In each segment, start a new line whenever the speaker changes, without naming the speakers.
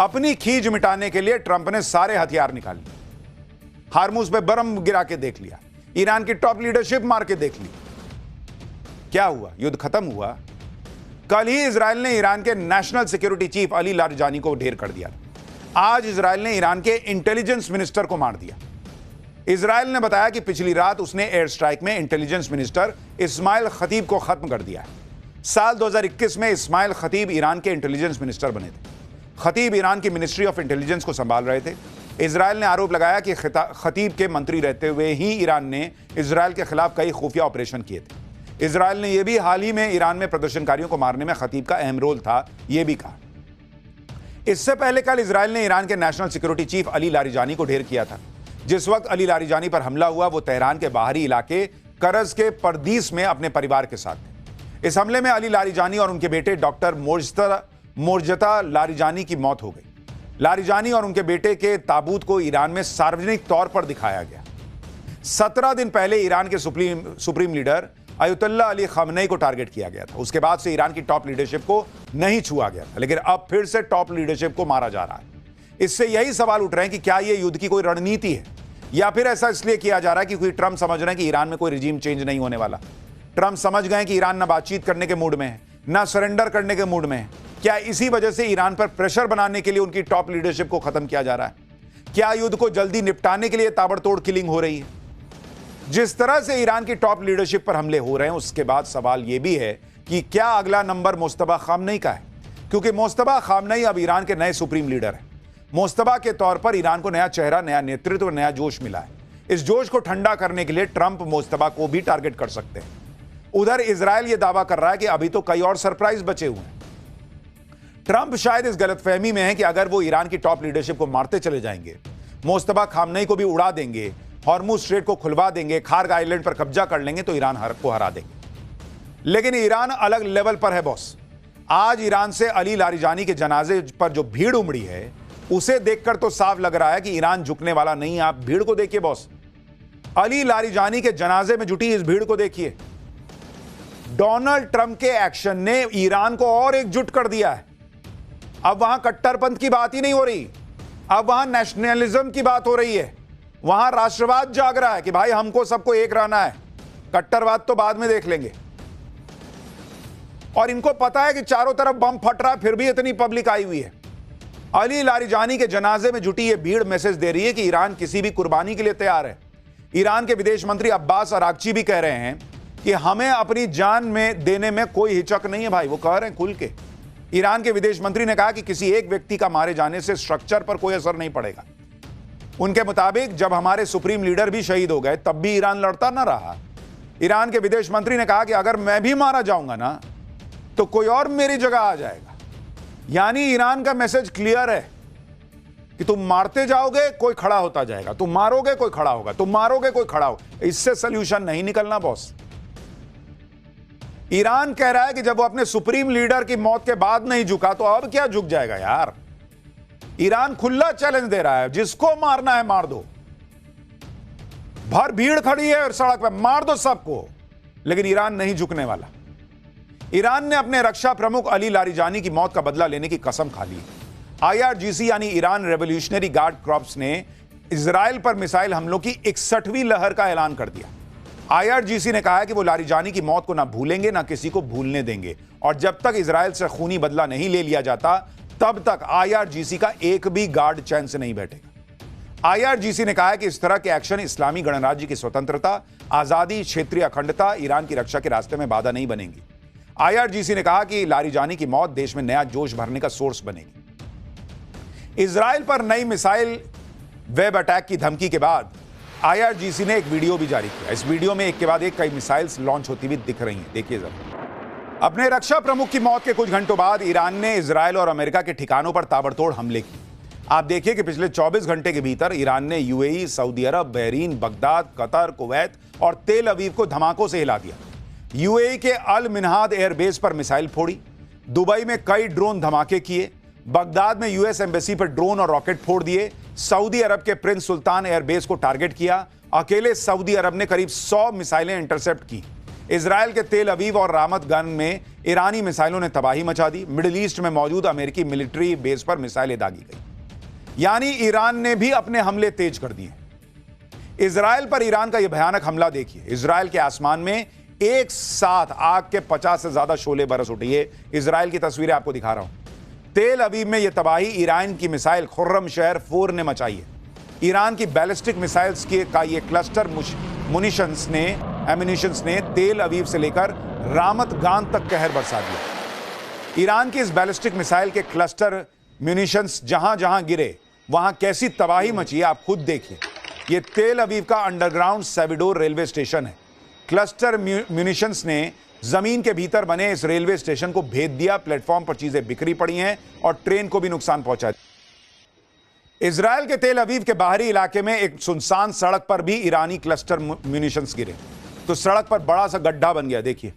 अपनी खींच मिटाने के लिए ट्रंप ने सारे हथियार निकाल लिए। हार्मुज पे बम गिरा के देख लिया, ईरान की टॉप लीडरशिप मार के देख ली। क्या हुआ? युद्ध खत्म हुआ। कल ही इजराइल ने ईरान के national security chief Ali Larijani को ढेर कर दिया। आज इजराइल ने ईरान के इंटेलिजेंस मिनिस्टर को मार दिया। इजराइल ने बताया कि पिछली रात उसने एयर स्ट्राइक में इंटेलिजेंस मिनिस्टर इस्माइल खतीब को खत्म कर दिया है। साल 2021 में इस्माइल खतीब ईरान के इंटेलिजेंस मिनिस्टर बने थे। खतीब ईरान की मिनिस्ट्री ऑफ इंटेलिजेंस को संभाल रहे थे। इजराइल ने आरोप लगाया कि खतीब के मंत्री रहते हुए ही ईरान ने इजराइल के खिलाफ कई खुफिया ऑपरेशन किए थे। इजराइल ने यह भी हाल ही में ईरान में प्रदर्शनकारियों को मारने में खतीब का अहम रोल था, यह भी कहा। इससे पहले कल इजराइल ने ईरान के national security chief Ali Larijani को ढेर किया था। जिस वक्त अली लारिजानी पर हमला हुआ वो तेहरान के बाहरी इलाके करज के परदीस में अपने परिवार के साथ थे। इस हमले में अली लारिजानी और उनके बेटे डॉक्टर मोर्जता लारिजानी की मौत हो गई। लारिजानी और उनके बेटे के ताबूत को ईरान में सार्वजनिक तौर पर दिखाया गया। 17 दिन पहले ईरान के सुप्रीम लीडर अयतुल्ला अली खमनेई को टारगेट किया गया था। उसके बाद से ईरान की टॉप लीडरशिप को नहीं छुआ गया था, लेकिन अब फिर से टॉप लीडरशिप को मारा जा रहा है। इससे यही सवाल उठ रहे हैं कि क्या यह युद्ध की कोई रणनीति है, या फिर ऐसा इसलिए किया जा रहा है कि कोई ट्रंप समझ रहे हैं कि ईरान में कोई रिजीम चेंज नहीं होने वाला। ट्रंप समझ गए कि ईरान ना बातचीत करने के मूड में है, ना सरेंडर करने के मूड में है। क्या इसी वजह से ईरान पर प्रेशर बनाने के लिए उनकी टॉप लीडरशिप को खत्म किया जा रहा है? क्या युद्ध को जल्दी निपटाने के लिए ताबड़तोड़ किलिंग हो रही है? जिस तरह से ईरान की टॉप लीडरशिप पर हमले हो रहे हैं, उसके बाद सवाल यह भी है कि क्या अगला नंबर मुस्तफा खामनेई का है, क्योंकि मुस्तफा खामनेई अब ईरान के नए सुप्रीम लीडर हैं। मुस्तफा के तौर पर ईरान को नया चेहरा, नया नेतृत्व, नया जोश मिला है। इस जोश को ठंडा करने के लिए ट्रंप मुस्तफा को भी टारगेट कर सकते हैं। उधर इजराइल यह दावा कर रहा है कि अभी तो कई और सरप्राइज बचे हुए हैं। ट्रंप शायद इस गलतफहमी में है कि अगर वो ईरान की टॉप लीडरशिप को मारते चले जाएंगे, मुस्तफा खामनेई को भी उड़ा देंगे, हॉर्मुज स्ट्रेट को खुलवा देंगे, खार्ग आइलैंड पर कब्जा कर लेंगे, तो ईरान को हरा देंगे। लेकिन ईरान अलग लेवल पर है बॉस। आज ईरान से अली लारिजानी के जनाजे पर जो भीड़ उमड़ी है, उसे देखकर तो साफ लग रहा है कि ईरान झुकने वाला नहीं है। आप भीड़ को देखिए बॉस, अली लारिजानी के जनाजे में जुटी इस भीड़ को देखिए। डोनाल्ड ट्रंप के एक्शन ने ईरान को और एकजुट कर दिया है। अब वहां कट्टरपंथ की बात ही नहीं हो रही, अब वहां नेशनलिज्म की बात हो रही है। वहां राष्ट्रवाद जाग रहा है कि भाई हमको सबको एक रहना है, कट्टरवाद तो बाद में देख लेंगे। और इनको पता है कि चारों तरफ बम फट रहा है, फिर भी इतनी पब्लिक आई हुई है। अली लारिजानी के जनाजे में जुटी ये भीड़ मैसेज दे रही है कि ईरान किसी भी कुर्बानी के लिए तैयार है। ईरान के विदेश मंत्री अब्बास अरागची भी कह रहे हैं कि हमें अपनी जान में देने में कोई हिचक नहीं है। भाई वो कह रहे हैं खुल के। ईरान के विदेश मंत्री ने कहा कि किसी एक व्यक्ति का मारे जाने से स्ट्रक्चर पर कोई असर नहीं पड़ेगा। उनके मुताबिक जब हमारे सुप्रीम लीडर भी शहीद हो गए, तब भी ईरान लड़ता ना रहा। ईरान के विदेश मंत्री ने कहा कि अगर मैं भी मारा जाऊंगा ना, तो कोई और मेरी जगह आ जाएगा। यानी ईरान का मैसेज क्लियर है कि तुम मारते जाओगे, कोई खड़ा होता जाएगा, तुम मारोगे, कोई खड़ा होगा, तुम मारोगे, कोई खड़ा होगा। इससे सोल्यूशन नहीं निकलना बॉस। ईरान कह रहा है कि जब वो अपने सुप्रीम लीडर की मौत के बाद नहीं झुका, तो अब क्या झुक जाएगा यार। ईरान खुला चैलेंज दे रहा है, जिसको मारना है मार दो। भर भीड़ खड़ी है सड़क पर, मार दो सबको। लेकिन ईरान नहीं झुकने वाला। ईरान ने अपने रक्षा प्रमुख अली लारिजानी की मौत का बदला लेने की कसम खा ली। IRGC यानी ईरान रेवोल्यूशनरी गार्ड कॉर्प्स ने इजराइल पर मिसाइल हमलों की 61वीं लहर का ऐलान कर दिया। IRGC ने कहा है कि वो लारिजानी की मौत को ना भूलेंगे, ना किसी को भूलने देंगे। और जब तक इजराइल से खूनी बदला नहीं ले लिया जाता, तब तक IRGC का एक भी गार्ड चैन से नहीं बैठेगा। IRGC ने कहा है कि इस तरह के एक्शन इस्लामी गणराज्य की स्वतंत्रता, आजादी, क्षेत्रीय अखंडता, ईरान की रक्षा के रास्ते में बाधा नहीं बनेगी। IRGC ने कहा कि लारिजानी की मौत देश में नया जोश भरने का सोर्स बनेगी। इजराइल पर नई मिसाइल वेब अटैक की धमकी के बाद IRGC ने एक वीडियो भी जारी किया। इस वीडियो में एक के बाद एक कई मिसाइल्स लॉन्च होती हुई दिख रही हैं। देखिए जरा। अपने रक्षा प्रमुख की मौत के कुछ घंटों बाद ईरान ने इजराइल और अमेरिका के ठिकानों पर ताबड़तोड़ हमले किए। आप देखिए कि पिछले 24 घंटे के भीतर ईरान ने UAE, सऊदी अरब, बहरीन, बगदाद, कतर, कुवैत और तेल अवीव को धमाकों से हिला दिया। UAE के अल मिनहाद एयरबेस पर मिसाइल फोड़ी, दुबई में कई ड्रोन धमाके किए, बगदाद में US एम्बेसी पर ड्रोन और रॉकेट फोड़ दिए, सऊदी अरब के प्रिंस सुल्तान एयरबेस को टारगेट किया। अकेले सऊदी अरब ने करीब 100 मिसाइलें इंटरसेप्ट की। इजराइल के तेल अवीव और रामत गन में ईरानी मिसाइलों ने तबाही मचा दी। मिडिल ईस्ट में मौजूद अमेरिकी मिलिट्री बेस पर मिसाइलें दागी गई, यानी ईरान ने भी अपने हमले तेज कर दिए। इजराइल पर ईरान का यह भयानक हमला देखिए। इजराइल के आसमान में एक साथ आग के 50 से ज्यादा शोले बरस उठे। ये इजराइल की तस्वीरें आपको दिखा रहा हूं। तेल अवीव में यह तबाही ईरान की मिसाइल खुर्रम शहर 4 ने मचाई है। ईरान की बैलिस्टिक मिसाइल्स का ये क्लस्टर एम्यूनिशंस ने तेल अवीव से लेकर रामत गान तक कहर बरसा दिया। ईरान की इस बैलिस्टिक मिसाइल के क्लस्टर म्यूनिशंस जहां जहां गिरे वहां कैसी तबाही मची है आप खुद देखिए। यह तेल अवीव का अंडरग्राउंड सेविडोर रेलवे स्टेशन है। क्लस्टर म्यूनिशंस ने जमीन के भीतर बने इस रेलवे स्टेशन को भेद दिया। प्लेटफॉर्म पर चीजें बिखरी पड़ी हैं और ट्रेन को भी नुकसान पहुंचा। इजराइल के तेल अवीव के बाहरी इलाके में एक सुनसान सड़क पर भी ईरानी क्लस्टर म्यूनिशंस गिरे तो सड़क पर बड़ा सा गड्ढा बन गया। देखिए,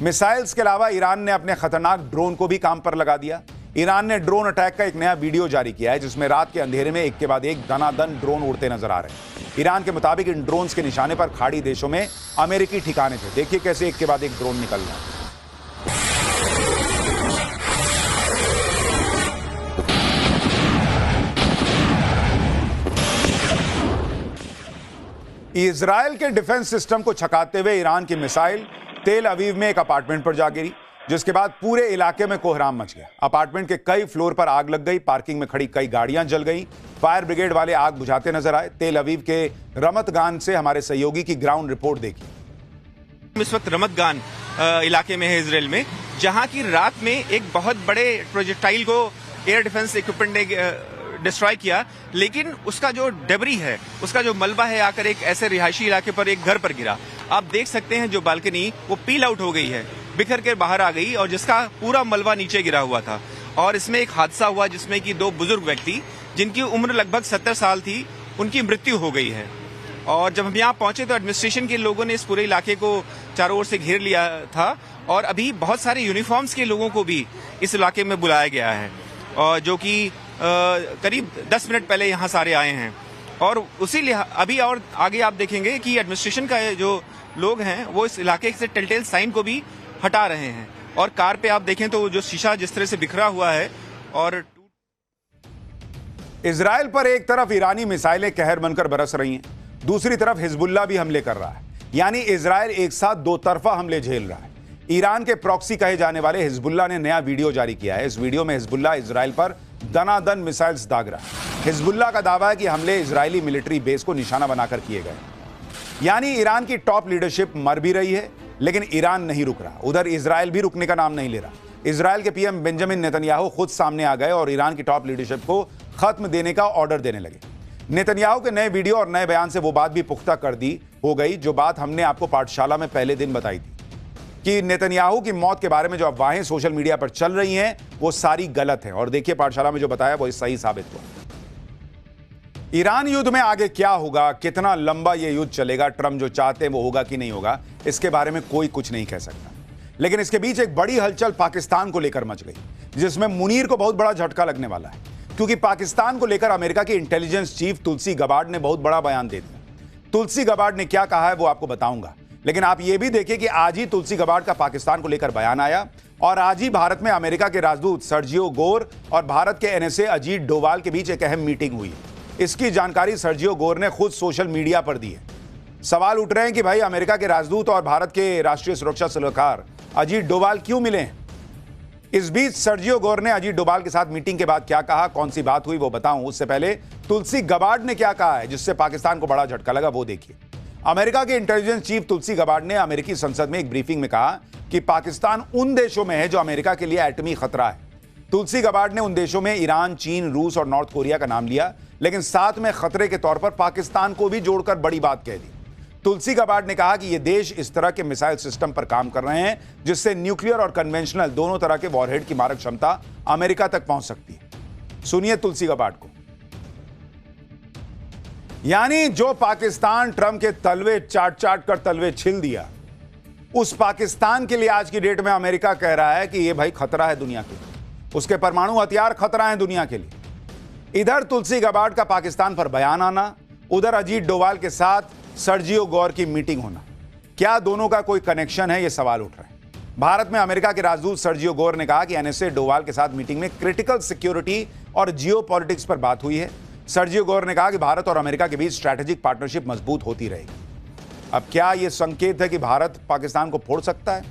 मिसाइल्स के अलावा ईरान ने अपने खतरनाक ड्रोन को भी काम पर लगा दिया। ईरान ने ड्रोन अटैक का एक नया वीडियो जारी किया है जिसमें रात के अंधेरे में एक के बाद एक दनादन ड्रोन उड़ते नजर आ रहे हैं। ईरान के मुताबिक इन ड्रोन्स के निशाने पर खाड़ी देशों में अमेरिकी ठिकाने थे। देखिए कैसे एक के बाद एक ड्रोन निकल रहा है। इजराइल के डिफेंस सिस्टम को छकाते हुए ईरान की मिसाइल तेल अवीव में एक अपार्टमेंट पर जा गिरी, जिसके बाद पूरे इलाके में कोहराम मच गया। अपार्टमेंट के कई फ्लोर पर आग लग गई। पार्किंग में खड़ी कई गाड़ियां जल गई। फायर ब्रिगेड वाले आग बुझाते नजर आए। तेल अवीव के रमत गान से हमारे सहयोगी की ग्राउंड रिपोर्ट देखिए।
इस वक्त रमत गान इलाके में है इजराइल में, जहां की रात में एक बहुत बड़े प्रोजेक्टाइल को एयर डिफेंस इक्विपमेंट ने डिस्ट्रॉय किया, लेकिन उसका जो डेबरी है, उसका जो मलबा है, आकर एक ऐसे रिहायशी इलाके पर एक घर पर गिरा। आप देख सकते हैं जो बालकनी वो पील आउट हो गई है, बिखर कर बाहर आ गई और जिसका पूरा मलबा नीचे गिरा हुआ था। और इसमें एक हादसा हुआ जिसमें कि 2 बुजुर्ग व्यक्ति जिनकी उम्र लगभग 70 साल थी, उनकी मृत्यु हो गई है। और जब हम यहाँ पहुंचे तो एडमिनिस्ट्रेशन के लोगों ने इस पूरे इलाके को चारों ओर से घेर लिया था और अभी बहुत सारे यूनिफॉर्म्स के लोगों को भी इस इलाके में बुलाया गया है, और जो कि करीब 10 मिनट पहले यहाँ सारे आए हैं। और उसी अभी और आगे आप देखेंगे कि एडमिनिस्ट्रेशन का जो लोग हैं वो इस इलाके से टेलटेल साइन को भी हटा रहे हैं। और कार पे आप देखें तो जो शीशा जिस तरह से बिखरा हुआ है। और
इजराइल पर एक तरफ ईरानी मिसाइलें कहर बनकर बरस रही हैं, दूसरी तरफ हिजबुल्लाह भी हमले कर रहा है। यानी इजराइल एक साथ दो तरफा हमले झेल रहा है। ईरान के प्रॉक्सी कहे जाने वाले हिजबुल्लाह ने नया वीडियो जारी किया है। इस वीडियो में हिजबुल्लाह इजराइल पर दनादन मिसाइल्स दाग रहा है। हिजबुल्लाह का दावा है कि हमले इजरायली मिलिट्री बेस को निशाना बनाकर किए गए। यानी ईरान की टॉप लीडरशिप मर भी रही है, लेकिन ईरान नहीं रुक रहा। उधर इजराइल भी रुकने का नाम नहीं ले रहा। इजराइल के पीएम बेंजामिन नेतन्याहू खुद सामने आ गए और ईरान की टॉप लीडरशिप को खत्म देने का ऑर्डर देने लगे। नेतन्याहू के नए वीडियो और नए बयान से वो बात भी पुख्ता कर दी हो गई जो बात हमने आपको पाठशाला में पहले दिन बताई थी कि नेतन्याहू की मौत के बारे में जो अफवाहें सोशल मीडिया पर चल रही हैं वो सारी गलत हैं। और देखिए पाठशाला में जो बताया वो सही साबित हुआ। ईरान युद्ध में आगे क्या होगा, कितना लंबा ये युद्ध चलेगा, ट्रंप जो चाहते हैं वो होगा कि नहीं होगा, इसके बारे में कोई कुछ नहीं कह सकता। लेकिन इसके बीच एक बड़ी हलचल पाकिस्तान को लेकर मच गई, जिसमें मुनीर को बहुत बड़ा झटका लगने वाला है, क्योंकि पाकिस्तान को लेकर अमेरिका की इंटेलिजेंस चीफ तुलसी गबार्ड ने बहुत बड़ा बयान दे दिया। तुलसी गबार्ड ने क्या कहा है वो आपको बताऊंगा, लेकिन आप ये भी देखिए कि आज ही तुलसी गबार्ड का पाकिस्तान को लेकर बयान आया और आज ही भारत में अमेरिका के राजदूत सर्जियो गोर और भारत के एनएसए अजीत डोवाल के बीच एक अहम मीटिंग हुई। इसकी जानकारी सर्जियो गोर ने खुद सोशल मीडिया पर दी है। सवाल उठ रहे हैं कि भाई अमेरिका के राजदूत और भारत के राष्ट्रीय सुरक्षा सलाहकार अजीत डोवाल क्यों मिले हैं। इस बीच सर्जियो गोर ने अजीत डोवाल के साथ मीटिंग के बाद क्या कहा, कौन सी बात हुई वो बताऊं उससे पहले तुलसी गबार्ड ने क्या कहा है जिससे पाकिस्तान को बड़ा झटका लगा वो देखिए। अमेरिका के इंटेलिजेंस चीफ तुलसी गबार्ड ने अमेरिकी संसद में एक ब्रीफिंग में कहा कि पाकिस्तान उन देशों में है जो अमेरिका के लिए एटमी खतरा है। तुलसी गबार्ड ने उन देशों में ईरान, चीन, रूस और नॉर्थ कोरिया का नाम लिया, लेकिन साथ में खतरे के तौर पर पाकिस्तान को भी जोड़कर बड़ी बात कह दी। तुलसी गबार्ड ने कहा कि ये देश इस तरह के मिसाइल सिस्टम पर काम कर रहे हैं जिससे न्यूक्लियर और कन्वेंशनल दोनों तरह के वॉरहेड की मारक क्षमता अमेरिका तक पहुंच सकती है। सुनिए तुलसी गबार्ड को। यानी जो पाकिस्तान ट्रंप के तलवे चाट कर तलवे छिल दिया, उस पाकिस्तान के लिए आज की डेट में अमेरिका कह रहा है कि ये भाई खतरा है दुनिया के लिए, उसके परमाणु हथियार खतरा है दुनिया के लिए। इधर तुलसी गबार्ड का पाकिस्तान पर बयान आना, उधर अजीत डोवाल के साथ सर्जियो गोर की मीटिंग होना, क्या दोनों का कोई कनेक्शन है, ये सवाल उठ रहे हैं। भारत में अमेरिका के राजदूत सर्जियो गोर ने कहा कि एनएसए डोवाल के साथ मीटिंग में क्रिटिकल सिक्योरिटी और जियो पॉलिटिक्स पर बात हुई है। सर्जियो गोर ने कहा कि भारत और अमेरिका के बीच स्ट्रैटेजिक पार्टनरशिप मजबूत होती रहेगी। अब क्या यह संकेत है कि भारत पाकिस्तान को फोड़ सकता है?